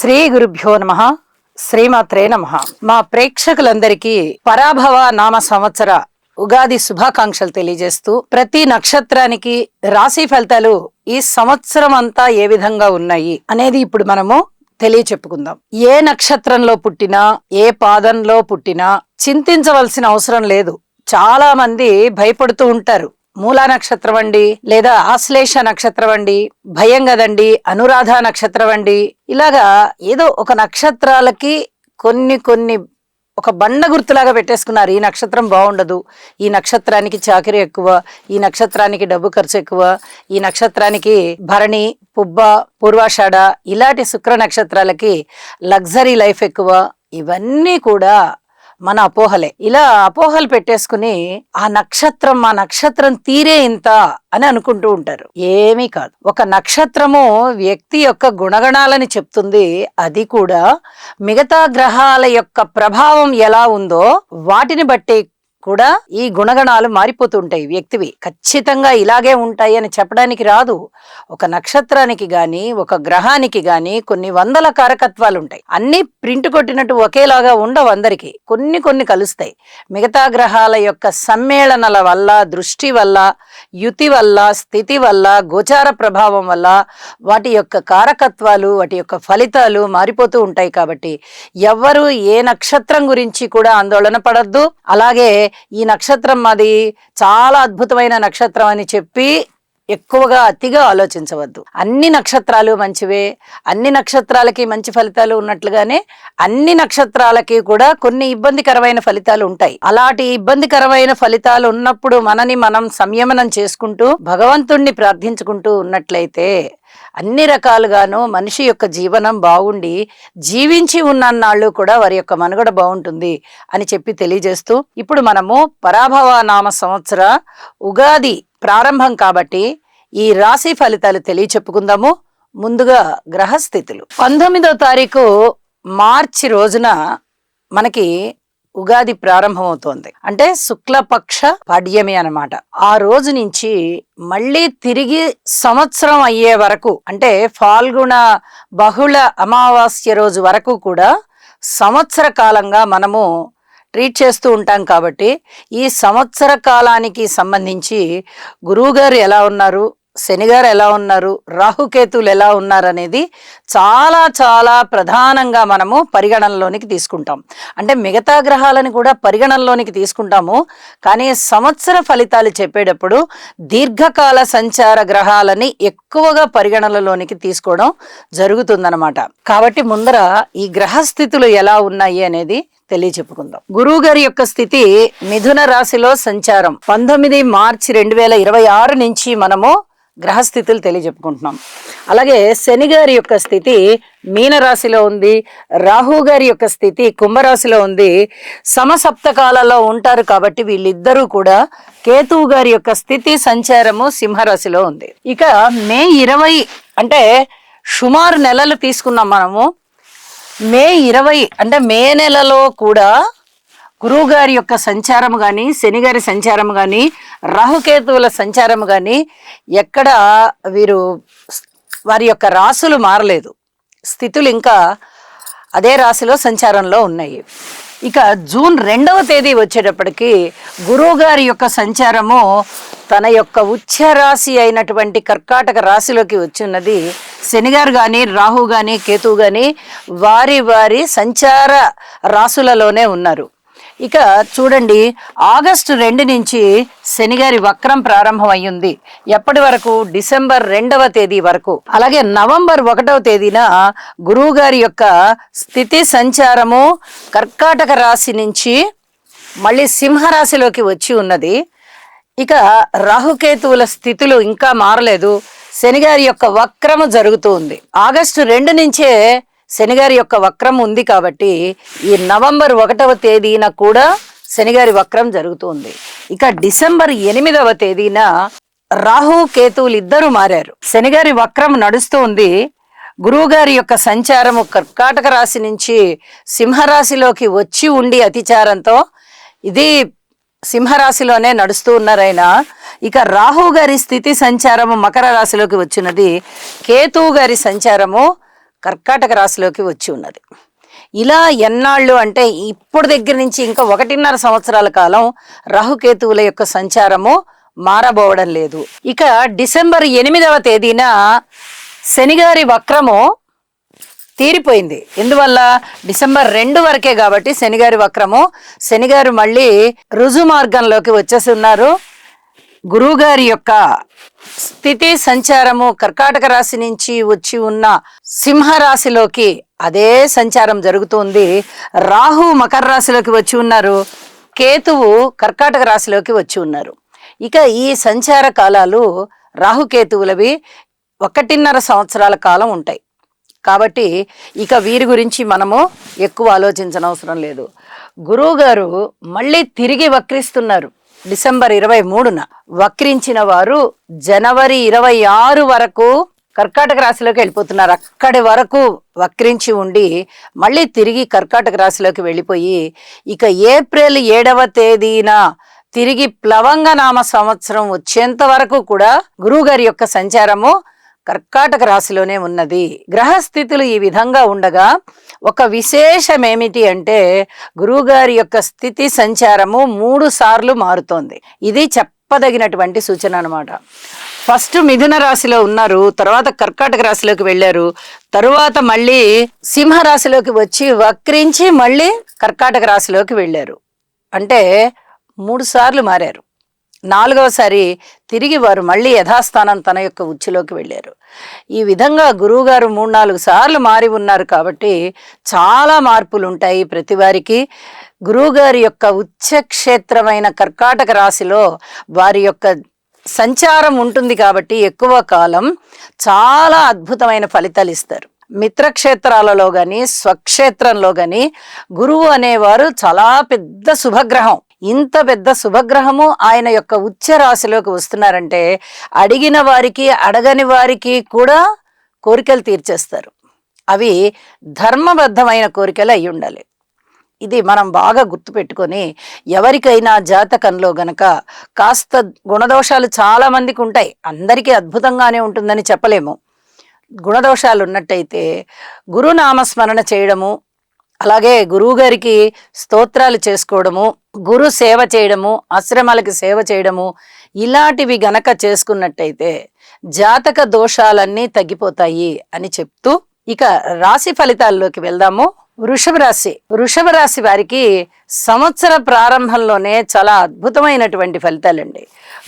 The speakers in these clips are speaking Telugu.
శ్రీ గురుభ్యో నమః. శ్రీమాత్రే నమః. మా ప్రేక్షకులందరికీ పరాభవ నామ సంవత్సర ఉగాది శుభాకాంక్షలు తెలియజేస్తూ, ప్రతి నక్షత్రానికి రాశి ఫలితాలు ఈ సంవత్సరం అంతా ఏ విధంగా ఉన్నాయి అనేది ఇప్పుడు మనము తెలియచెప్పుకుందాం. ఏ నక్షత్రంలో పుట్టినా, ఏ పాదంలో పుట్టినా చింతించవలసిన అవసరం లేదు. చాలా మంది భయపడుతూ ఉంటారు. మూలా నక్షత్రం అండి, లేదా ఆశ్లేష నక్షత్రం అండి, భయం కదండి, అనురాధ నక్షత్రం అండి, ఇలాగా ఏదో ఒక నక్షత్రాలకి కొన్ని ఒక బండ గుర్తులాగా పెట్టేసుకున్నారు. ఈ నక్షత్రం బాగుండదు, ఈ నక్షత్రానికి చాకరీ ఎక్కువ, ఈ నక్షత్రానికి డబ్బు ఖర్చు ఎక్కువ, ఈ నక్షత్రానికి భరణి, పుబ్బ, పూర్వాషాఢ ఇలాంటి శుక్ర నక్షత్రాలకి లగ్జరీ లైఫ్ ఎక్కువ. ఇవన్నీ కూడా మన అపోహలే. ఇలా అపోహలు పెట్టేసుకుని ఆ నక్షత్రం తీరే ఇంత అని అనుకుంటూ ఉంటారు. ఏమీ కాదు. ఒక నక్షత్రము వ్యక్తి యొక్క గుణగణాలని చెప్తుంది. అది కూడా మిగతా గ్రహాల యొక్క ప్రభావం ఎలా ఉందో వాటిని బట్టి కూడా ఈ గుణగణాలు మారిపోతుంటాయి. వ్యక్తివి ఖచ్చితంగా ఇలాగే ఉంటాయి అని చెప్పడానికి రాదు. ఒక నక్షత్రానికి గాని, ఒక గ్రహానికి గాని కొన్ని వందల కారకత్వాలు ఉంటాయి. అన్ని ప్రింట్ కొట్టినట్టు ఒకేలాగా ఉండవు. అందరికి కొన్ని కలుస్తాయి. మిగతా గ్రహాల యొక్క సమ్మేళనల వల్ల, దృష్టి వల్ల, యుతి వల్ల, స్థితి వల్ల, గోచార ప్రభావం వల్ల వాటి యొక్క కారకత్వాలు, వాటి యొక్క ఫలితాలు మారిపోతూ ఉంటాయి. కాబట్టి ఎవ్వరూ ఏ నక్షత్రం గురించి కూడా ఆందోళన పడద్దు. అలాగే ఈ నక్షత్రం మాది చాలా అద్భుతమైన నక్షత్రం అని చెప్పి ఎక్కువగా అతిగా ఆలోచించవద్దు. అన్ని నక్షత్రాలు మంచివే, అన్ని నక్షత్రాలకి మంచి ఫలితాలు ఉన్నట్లుగానే అన్ని నక్షత్రాలకి కూడా కొన్ని ఇబ్బందికరమైన ఫలితాలు ఉంటాయి. అలాంటి ఇబ్బందికరమైన ఫలితాలు ఉన్నప్పుడు మనని మనం సంయమనం చేసుకుంటూ భగవంతుణ్ణి ప్రార్థించుకుంటూ ఉన్నట్లయితే అన్ని రకాలుగాను మనిషి యొక్క జీవనం బాగుండి జీవించి ఉన్నన్నాళ్ళు కూడా వారి యొక్క మనుగడ బాగుంటుంది అని చెప్పి తెలియజేస్తూ, ఇప్పుడు మనము పరాభవ నామ సంవత్సర ఉగాది ప్రారంభం కాబట్టి ఈ రాశి ఫలితాలు తెలియచెప్పుకుందాము. ముందుగా గ్రహస్థితులు. 19వ తారీఖు మార్చి రోజున మనకి ఉగాది ప్రారంభమవుతోంది. అంటే శుక్లపక్ష పాడ్యమి అన్నమాట. ఆ రోజు నుంచి మళ్ళీ తిరిగి సంవత్సరం అయ్యే వరకు, అంటే ఫాల్గుణ బహుళ అమావాస్య రోజు వరకు కూడా సంవత్సర కాలంగా మనము ట్రీట్ చేస్తూ ఉంటాం. కాబట్టి ఈ సంవత్సర కాలానికి సంబంధించి గురువుగారు ఎలా ఉన్నారు, శనిగారు ఎలా ఉన్నారు, రాహుకేతువులు ఎలా ఉన్నారు అనేది చాలా ప్రధానంగా మనము పరిగణనలోనికి తీసుకుంటాం. అంటే మిగతా గ్రహాలను కూడా పరిగణనలోనికి తీసుకుంటాము. కానీ సంవత్సర ఫలితాలు చెప్పేటప్పుడు దీర్ఘకాల సంచార గ్రహాలని ఎక్కువగా పరిగణనలోనికి తీసుకోవడం జరుగుతుందన్నమాట. కాబట్టి ముందర ఈ గ్రహస్థితులు ఎలా ఉన్నాయి అనేది తెలియచెప్పుకుందాం. గురువు గారి యొక్క స్థితి మిథున రాశిలో సంచారం 19 మార్చి 2026 నుంచి మనము గ్రహస్థితులు తెలియజెప్పుకుంటున్నాం. అలాగే శని గారి యొక్క స్థితి మీనరాశిలో ఉంది, రాహు గారి యొక్క స్థితి కుంభరాశిలో ఉంది. సమసప్తకాలలో ఉంటారు కాబట్టి వీళ్ళిద్దరూ కూడా కేతువు గారి యొక్క స్థితి సంచారము సింహరాశిలో ఉంది. ఇక మే 20 అంటే సుమారు నెలలు తీసుకున్నాం మనము. మే 20 అంటే మే నెలలో కూడా గురువు గారి యొక్క సంచారము కానీ, శని గారి సంచారము కానీ, రాహుకేతువుల సంచారము కానీ ఎక్కడ వారి యొక్క రాశులు మారలేదు. స్థితులు ఇంకా అదే రాశిలో సంచారంలో ఉన్నాయి. ఇక జూన్ 2వ తేదీ వచ్చేటప్పటికి గురువు గారి యొక్క సంచారము తన యొక్క ఉచ్చ రాశి అయినటువంటి కర్కాటక రాశిలోకి వచ్చిన్నది. శనిగారు కానీ, రాహు కానీ, కేతువు కానీ వారి సంచార రాశులలోనే ఉన్నారు. ఇక చూడండి, ఆగస్టు 2 నుంచి శనిగారి వక్రం ప్రారంభం అయ్యింది. ఎప్పటి వరకు? డిసెంబర్ 2వ తేదీ వరకు. అలాగే నవంబర్ 1వ తేదీన గురువు గారి యొక్క స్థితి సంచారము కర్కాటక రాశి నుంచి మళ్ళీ సింహరాశిలోకి వచ్చి ఉన్నది. ఇక రాహుకేతువుల స్థితులు ఇంకా మారలేదు. శనిగారి యొక్క వక్రము జరుగుతూ ఉంది. ఆగస్టు 2 నుంచే శనిగారి యొక్క వక్రం ఉంది కాబట్టి ఈ నవంబర్ 1వ తేదీన కూడా శనిగారి వక్రం జరుగుతుంది. ఇక డిసెంబర్ 8వ తేదీన రాహు కేతువులు ఇద్దరు మారారు. శనిగారి వక్రం నడుస్తూ ఉంది. గురువు గారి యొక్క సంచారము కర్కాటక రాశి నుంచి సింహరాశిలోకి వచ్చి ఉండి అతిచారంతో ఇది సింహరాశిలోనే నడుస్తూ ఉన్నారైనా. ఇక రాహు గారి స్థితి సంచారము మకర రాశిలోకి వచ్చినది. కేతువు గారి సంచారము కర్కాటక రాశిలోకి వచ్చి ఉన్నది. ఇలా ఎన్నాళ్ళు అంటే ఇప్పుడు దగ్గర నుంచి ఇంకా 1.5 సంవత్సరాల కాలం రాహుకేతువుల యొక్క సంచారము మారబోవడం లేదు. ఇక డిసెంబర్ 8వ తేదీన శనిగారి వక్రము తీరిపోయింది. ఎందువల్ల? డిసెంబర్ 2 వరకే కాబట్టి శనిగారి వక్రము. శనిగారు మళ్ళీ రుజు మార్గంలోకి వచ్చేసి ఉన్నారు. గురువు గారి యొక్క స్థితి సంచారము కర్కాటక రాశి నుంచి వచ్చి ఉన్న సింహరాశిలోకి అదే సంచారం జరుగుతుంది. రాహు మకర రాశిలోకి వచ్చి ఉన్నారు, కేతువు కర్కాటక రాశిలోకి వచ్చి ఉన్నారు. ఇక ఈ సంచార కాలాలు రాహుకేతువులవి 1.5 సంవత్సరాల కాలం ఉంటాయి. కాబట్టి ఇక వీరి గురించి మనము ఎక్కువ ఆలోచించనవసరం లేదు. గురువు గారు మళ్ళీ తిరిగి వక్రిస్తున్నారు. డిసెంబర్ 23న వక్రించిన వారు జనవరి 26 వరకు కర్కాటక రాశిలోకి వెళ్ళిపోతున్నారు. అక్కడి వరకు వక్రించి ఉండి మళ్ళీ తిరిగి కర్కాటక రాశిలోకి వెళ్ళిపోయి ఇక ఏప్రిల్ 7వ తేదీన తిరిగి ప్లవంగ నామ సంవత్సరం వచ్చేంత వరకు కూడా గురువుగారి యొక్క సంచారము కర్కాటక రాశిలోనే ఉన్నది. గ్రహస్థితులు ఈ విధంగా ఉండగా ఒక విశేషం ఏమిటి అంటే గురువుగారి యొక్క స్థితి సంచారము 3 సార్లు మారుతోంది. ఇది చెప్పదగినటువంటి సూచన అన్నమాట. ఫస్ట్ మిథున రాశిలో ఉన్నారు, తర్వాత కర్కాటక రాశిలోకి వెళ్ళారు, తరువాత మళ్ళీ సింహరాశిలోకి వచ్చి వక్రించి మళ్ళీ కర్కాటక రాశిలోకి వెళ్ళారు. అంటే 3 సార్లు మారారు. 4వసారి తిరిగి వారు మళ్ళీ యథాస్థానం తన యొక్క ఉచ్చులోకి వెళ్ళారు. ఈ విధంగా గురువుగారు 3-4 సార్లు మారి ఉన్నారు కాబట్టి చాలా మార్పులు ఉంటాయి ప్రతి వారికి. గురువుగారి యొక్క ఉచ్చక్షేత్రమైన కర్కాటక రాశిలో వారి యొక్క సంచారం ఉంటుంది కాబట్టి ఎక్కువ కాలం చాలా అద్భుతమైన ఫలితాలు ఇస్తారు. మిత్రక్షేత్రాలలో గాని స్వక్షేత్రంలో గాని గురువు అనేవారు చాలా పెద్ద శుభగ్రహం. ఇంత పెద్ద శుభగ్రహము ఆయన యొక్క ఉచ్చ రాశిలోకి వస్తున్నారంటే అడిగిన వారికి అడగని వారికి కూడా కోరికలు తీర్చేస్తారు. అవి ధర్మబద్ధమైన కోరికలు అయి ఉండాలి. ఇది మనం బాగా గుర్తుపెట్టుకొని ఎవరికైనా జాతకంలో గనక కాస్త గుణదోషాలు చాలా మందికి ఉంటాయి, అందరికీ అద్భుతంగానే ఉంటుందని చెప్పలేము. గుణదోషాలు ఉన్నట్టయితే గురునామస్మరణ చేయడము, అలాగే గురువు గారికి స్తోత్రాలు చేసుకోవడము, గురు సేవ చేయడము, ఆశ్రమాలకి సేవ చేయడము, ఇలాంటివి గనక చేసుకున్నట్టయితే జాతక దోషాలన్నీ తగ్గిపోతాయి అని చెప్తూ ఇక రాశి ఫలితాల్లోకి వెళ్దాము. వృషభ రాశి వారికి సంవత్సర ప్రారంభంలోనే చాలా అద్భుతమైనటువంటి ఫలితాలండి.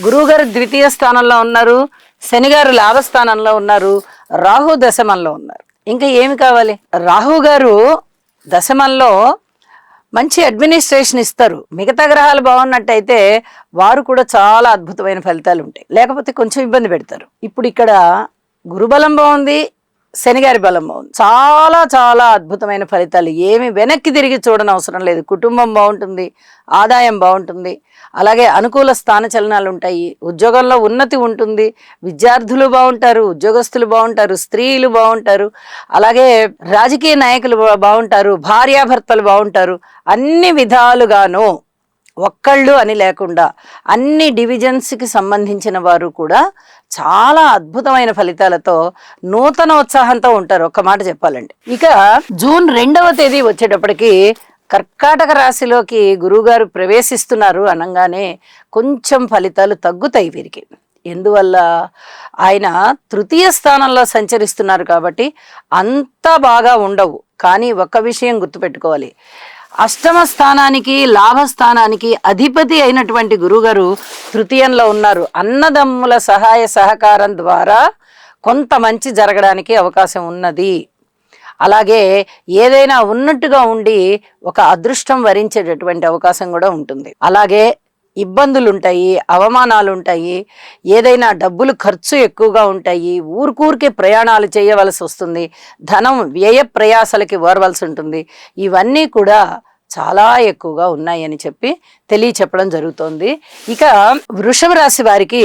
గురువుగారు 2వ స్థానంలో ఉన్నారు, శనిగారు లాభస్థానంలో ఉన్నారు, రాహు దశమంలో ఉన్నారు. ఇంకా ఏమి కావాలి? రాహు గారు దశమంలో మంచి అడ్మినిస్ట్రేషన్ ఇస్తారు. మిగతా గ్రహాలు బాగున్నట్టయితే వారు కూడా చాలా అద్భుతమైన ఫలితాలు ఉంటాయి, లేకపోతే కొంచెం ఇబ్బంది పెడతారు. ఇప్పుడు ఇక్కడ గురుబలం బాగుంది, శనిగారి బలం బాగుంది, చాలా చాలా అద్భుతమైన ఫలితాలు. ఏమి వెనక్కి తిరిగి చూడని అవసరం లేదు. కుటుంబం బాగుంటుంది, ఆదాయం బాగుంటుంది, అలాగే అనుకూల స్థాన చలనాలు ఉంటాయి, ఉద్యోగంలో ఉన్నతి ఉంటుంది, విద్యార్థులు బాగుంటారు, ఉద్యోగస్తులు బాగుంటారు, స్త్రీలు బాగుంటారు, అలాగే రాజకీయ నాయకులు బాగుంటారు, భార్యాభర్తలు బాగుంటారు. అన్ని విధాలుగాను ఒక్కళ్ళు అని లేకుండా అన్ని డివిజన్స్కి సంబంధించిన వారు కూడా చాలా అద్భుతమైన ఫలితాలతో నూతన ఉత్సాహంతో ఉంటారు. ఒక్క మాట చెప్పాలంటే ఇక జూన్ 2వ తేదీ వచ్చేటప్పటికి కర్కాటక రాశిలోకి గురువుగారు ప్రవేశిస్తున్నారు అనగానే కొంచెం ఫలితాలు తగ్గుతాయి వీరికి. ఎందువల్ల? ఆయన 3వ స్థానంలో సంచరిస్తున్నారు కాబట్టి అంత బాగా ఉండవు. కానీ ఒక విషయం గుర్తుపెట్టుకోవాలి, అష్టమ స్థానానికి లాభస్థానానికి అధిపతి అయినటువంటి గురువుగారు 3యంలో ఉన్నారు. అన్నదమ్ముల సహాయ సహకారం ద్వారా కొంత మంచి జరగడానికి అవకాశం ఉన్నది. అలాగే ఏదైనా ఉన్నట్టుగా ఉండి ఒక అదృష్టం వరించేటటువంటి అవకాశం కూడా ఉంటుంది. అలాగే ఇబ్బందులు ఉంటాయి, అవమానాలు ఉంటాయి, ఏదైనా డబ్బులు ఖర్చు ఎక్కువగా ఉంటాయి, ఊరికే ప్రయాణాలు చేయవలసి వస్తుంది, ధనం వ్యయ ప్రయాసలకి ఓర్వలసి ఉంటుంది. ఇవన్నీ కూడా చాలా ఎక్కువగా ఉన్నాయని చెప్పి తెలియచెప్పడం జరుగుతోంది. ఇక వృషభ రాశి వారికి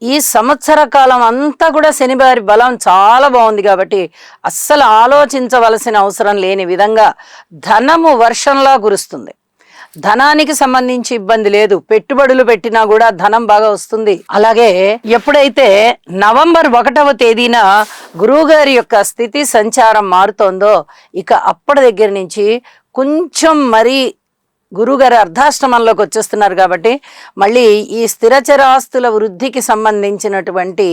ఈ సంవత్సర కాలం అంతా కూడా శనివారి బలం చాలా బాగుంది కాబట్టి అస్సలు ఆలోచించవలసిన అవసరం లేని విధంగా ధనము వర్షంలా కురుస్తుంది. ధనానికి సంబంధించి ఇబ్బంది లేదు, పెట్టుబడులు పెట్టినా కూడా ధనం బాగా వస్తుంది. అలాగే ఎప్పుడైతే నవంబర్ 1వ తేదీన గురువుగారి యొక్క స్థితి సంచారం మారుతోందో ఇక అప్పటి దగ్గర నుంచి కొంచెం మరీ గురువుగారు అర్ధాష్టమంలోకి వచ్చేస్తున్నారు కాబట్టి మళ్ళీ ఈ స్థిరచర ఆస్తుల వృద్ధికి సంబంధించినటువంటి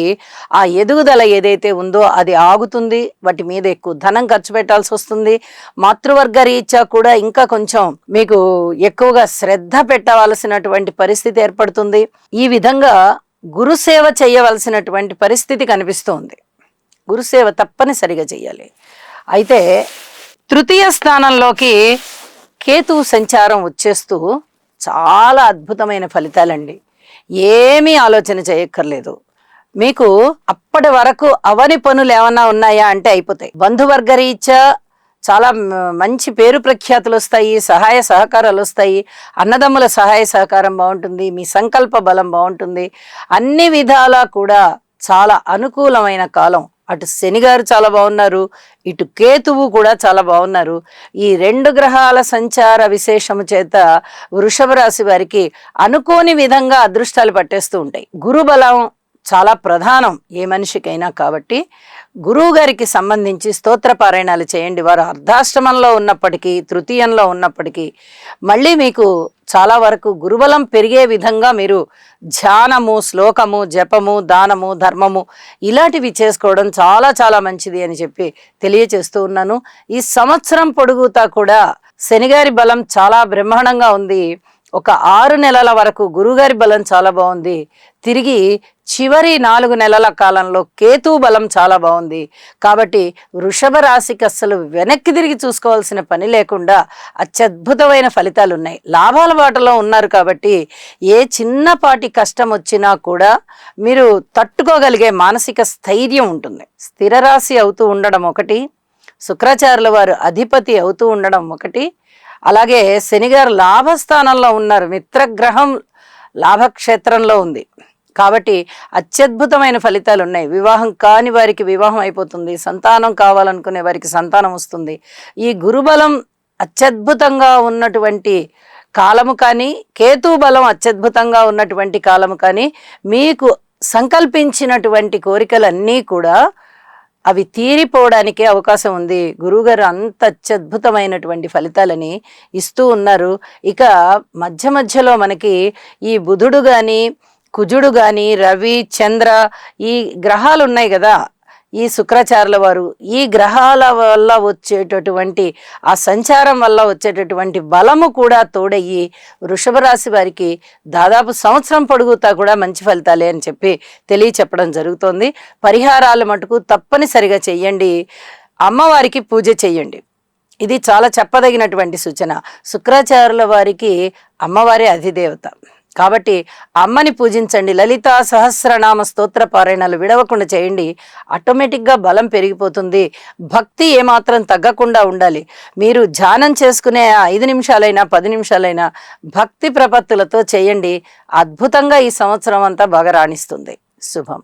ఆ ఎదుగుదల ఏదైతే ఉందో అది ఆగుతుంది. వాటి మీద ఎక్కువ ధనం ఖర్చు పెట్టాల్సి వస్తుంది. మాతృవర్గ రీత్యా కూడా ఇంకా కొంచెం మీకు ఎక్కువగా శ్రద్ధ పెట్టవలసినటువంటి పరిస్థితి ఏర్పడుతుంది. ఈ విధంగా గురుసేవ చేయవలసినటువంటి పరిస్థితి కనిపిస్తుంది. గురుసేవ తప్పనిసరిగా చేయాలి. అయితే తృతీయ స్థానంలోకి కేతువు సంచారం వచ్చేస్తూ చాలా అద్భుతమైన ఫలితాలండి. ఏమీ ఆలోచన చేయక్కర్లేదు. మీకు అప్పటి వరకు అవని పనులు ఏమన్నా ఉన్నాయా అంటే అయిపోతాయి. బంధువర్గ రీత్యా చాలా మంచి పేరు ప్రఖ్యాతులు వస్తాయి, సహాయ సహకారాలు వస్తాయి, అన్నదమ్ముల సహాయ సహకారం బాగుంటుంది, మీ సంకల్ప బలం బాగుంటుంది. అన్ని విధాలా కూడా చాలా అనుకూలమైన కాలం. అటు శనిగారు చాలా బాగున్నారు, ఇటు కేతువు కూడా చాలా బాగున్నారు. ఈ 2 గ్రహాల సంచార విశేషము చేత వృషభ రాశి వారికి అనుకోని విధంగా అదృష్టాలు పట్టేస్తూ ఉంటాయి. గురుబలం చాలా ప్రధానం ఏ మనిషికైనా. కాబట్టి గురువు గారికి సంబంధించి స్తోత్ర పారాయణాలు చేయండి. వారు అర్ధాష్టమంలో ఉన్నప్పటికీ, తృతీయంలో ఉన్నప్పటికీ మళ్ళీ మీకు చాలా వరకు గురుబలం పెరిగే విధంగా మీరు ధ్యానము, శ్లోకము, జపము, దానము, ధర్మము ఇలాంటివి చేసుకోవడం చాలా చాలా మంచిది అని చెప్పి తెలియచేస్తూ ఉన్నాను. ఈ సంవత్సరం పొడుగుతా కూడా శనిగారి బలం చాలా బ్రహ్మాండంగా ఉంది. ఒక 6 నెలల వరకు గురుగారి బలం చాలా బాగుంది. తిరిగి చివరి 4 నెలల కాలంలో కేతు బలం చాలా బాగుంది. కాబట్టి వృషభ రాశికి అస్సలు వెనక్కి తిరిగి చూసుకోవాల్సిన పని లేకుండా అత్యద్భుతమైన ఫలితాలు ఉన్నాయి. లాభాల బాటలో ఉన్నారు కాబట్టి ఏ చిన్నపాటి కష్టం వచ్చినా కూడా మీరు తట్టుకోగలిగే మానసిక స్థైర్యం ఉంటుంది. స్థిర రాశి అవుతూ ఉండడం ఒకటి, శుక్రాచార్యుల వారు అధిపతి అవుతూ ఉండడం ఒకటి, అలాగే శనిగారు లాభస్థానంలో ఉన్నారు, మిత్రగ్రహం లాభక్షేత్రంలో ఉంది. కాబట్టి అత్యద్భుతమైన ఫలితాలు ఉన్నాయి. వివాహం కాని వారికి వివాహం అయిపోతుంది, సంతానం కావాలనుకునే వారికి సంతానం వస్తుంది. ఈ గురుబలం అత్యద్భుతంగా ఉన్నటువంటి కాలము కానీ, కేతు బలం అత్యద్భుతంగా ఉన్నటువంటి కాలము కానీ, మీకు సంకల్పించినటువంటి కోరికలన్నీ కూడా అవి తీరిపోవడానికే అవకాశం ఉంది. గురువుగారు అంత అత్యద్భుతమైనటువంటి ఫలితాలని ఇస్తూ ఉన్నారు. ఇక మధ్య మధ్యలో మనకి ఈ బుధుడు కానీ, కుజుడు కానీ, రవి, చంద్ర ఈ గ్రహాలు ఉన్నాయి కదా, ఈ శుక్రాచార్యుల వారు ఈ గ్రహాల వల్ల వచ్చేటటువంటి ఆ సంచారం వల్ల వచ్చేటటువంటి బలము కూడా తోడయ్యి వృషభ రాశి వారికి దాదాపు సంవత్సరం పొడుగుతా కూడా మంచి ఫలితాలే అని చెప్పి తెలియచెప్పడం జరుగుతోంది. పరిహారాలు మటుకు తప్పనిసరిగా చెయ్యండి. అమ్మవారికి పూజ చెయ్యండి. ఇది చాలా చెప్పదగినటువంటి సూచన. శుక్రాచార్యుల వారికి అమ్మవారే అధిదేవత కాబట్టి అమ్మని పూజించండి. లలితా సహస్రనామ స్తోత్ర పారాయణాలు విడవకుండా చేయండి. ఆటోమేటిక్గా బలం పెరిగిపోతుంది. భక్తి ఏమాత్రం తగ్గకుండా ఉండాలి. మీరు ధ్యానం చేసుకునే 5 నిమిషాలైనా 10 నిమిషాలైనా భక్తి ప్రపత్తులతో చేయండి. అద్భుతంగా ఈ సంవత్సరం అంతా బాగా రాణిస్తుంది. శుభం.